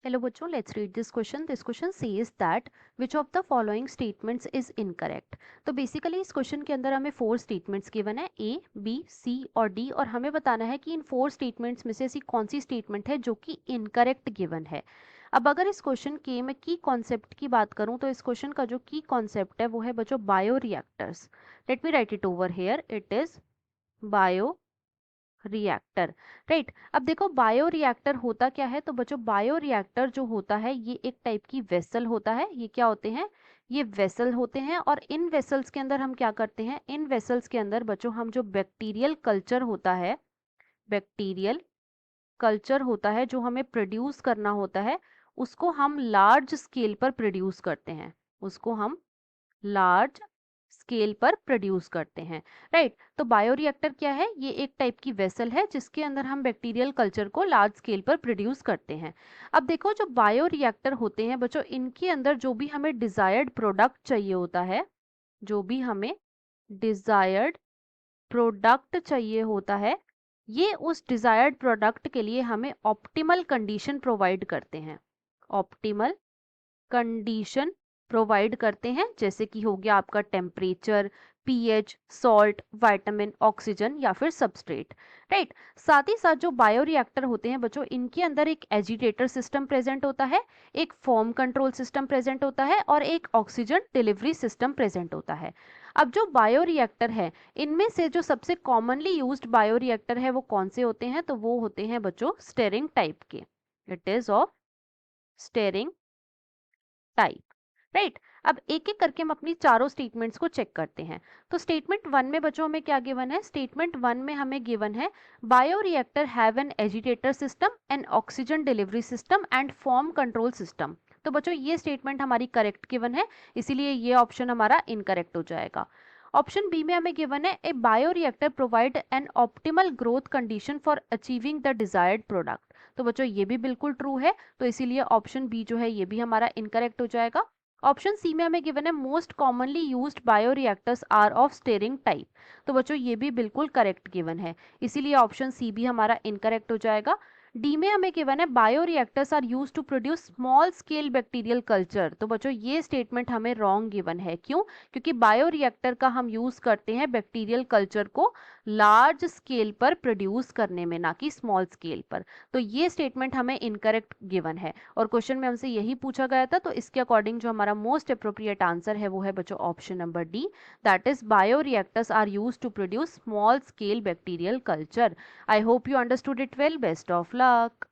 Hello बच्चों, let's read this question. This question says that which of the following statements is incorrect. तो basically इस question के अंदर हमें 4 स्टेटमेंट्स गिवन है, ए, बी, सी और डी, और हमें बताना है कि इन 4 स्टेटमेंट्स में से ऐसी कौन सी स्टेटमेंट है जो कि इनकरेक्ट गिवन है. अब अगर इस क्वेश्चन के मैं की कॉन्सेप्ट की बात करूं तो इस क्वेश्चन का जो की कॉन्सेप्ट है वो है बच्चों bio reactors. Let me right it over here. It is bio reactor. Right. अब देखो बायो रिएक्टर होता क्या है. तो बच्चों बायो रिएक्टर जो होता है ये एक टाइप की वेसल होता है. ये क्या होते हैं? ये वेसल होते हैं. और इन वेसल्स के अंदर हम क्या करते हैं? इन वेसल्स के अंदर बच्चों हम जो बैक्टीरियल कल्चर होता है, बैक्टीरियल कल्चर होता है जो हमें प्रोड्यूस करना होता है, उसको हम लार्ज स्केल पर प्रोड्यूस करते हैं. उसको हम लार्ज स्केल पर प्रोड्यूस करते हैं. राइट. तो बायोरिएक्टर क्या है? ये एक टाइप की वेसल है जिसके अंदर हम बैक्टीरियल कल्चर को लार्ज स्केल पर प्रोड्यूस करते हैं. अब देखो जो बायोरिएक्टर होते हैं बच्चों, इनके अंदर जो भी हमें डिजायर्ड प्रोडक्ट चाहिए होता है, जो भी हमें डिजायर्ड प्रोडक्ट चाहिए होता है, ये उस डिजायर्ड प्रोडक्ट के लिए हमें ऑप्टिमल कंडीशन प्रोवाइड करते हैं. ऑप्टिमल कंडीशन प्रोवाइड करते हैं, जैसे कि हो गया आपका temperature, pH, salt, vitamin, oxygen या फिर सबस्ट्रेट. राइट. साथ ही साथ जो बायोरिएक्टर होते हैं बच्चों, इनके अंदर एक एजिटेटर सिस्टम प्रेजेंट होता है, एक फॉर्म कंट्रोल सिस्टम प्रेजेंट होता है और एक ऑक्सीजन डिलीवरी सिस्टम प्रेजेंट होता है. अब जो बायोरिएक्टर है, इनमें से जो सबसे कॉमनली यूज्ड बायोरिएक्टर है वो कौन से होते हैं? तो वो होते हैं बच्चों स्टेरिंग टाइप के. It is of stirring type. Right. अब एक एक करके हम अपनी चारों स्टेटमेंट्स को चेक करते हैं. तो स्टेटमेंट 1 में बच्चों हमें क्या गिवन है? स्टेटमेंट 1 में हमें गिवन है bioreactor have an agitator system, N oxygen delivery system and form control system. तो बच्चों ये स्टेटमेंट हमारी करेक्ट गिवन है, इसीलिए ये ऑप्शन हमारा इनकरेक्ट हो जाएगा. ऑप्शन बी में हमें गिवन है a bioreactor provide an optimal growth condition for achieving the desired product. तो बच्चों ये भी बिल्कुल ट्रू है, तो इसीलिए ऑप्शन बी जो है ये भी हमारा इनकरेक्ट हो जाएगा. ऑप्शन सी में हमें गिवन है most commonly used bioreactors are of stirring type. तो बच्चों ये भी बिल्कुल करेक्ट गिवन है, इसीलिए ऑप्शन सी भी हमारा इनकरेक्ट हो जाएगा. डी में हमें गिवन है bioreactors are used to produce small scale bacterial culture. तो बच्चों ये स्टेटमेंट हमें रॉन्ग गिवन है. क्यों? क्योंकि बायोरिएक्टर का हम यूज करते हैं बैक्टीरियल कल्चर को लार्ज स्केल पर प्रोड्यूस करने में, ना कि स्मॉल स्केल पर. तो ये स्टेटमेंट हमें इनकरेक्ट गिवन है और क्वेश्चन में हमसे यही पूछा गया था. तो इसके अकॉर्डिंग जो हमारा मोस्ट अप्रोप्रिएट आंसर है वो है बच्चों option number D, that is bioreactors are use to produce small scale bacterial culture. I hope you understood it well. Best of luck.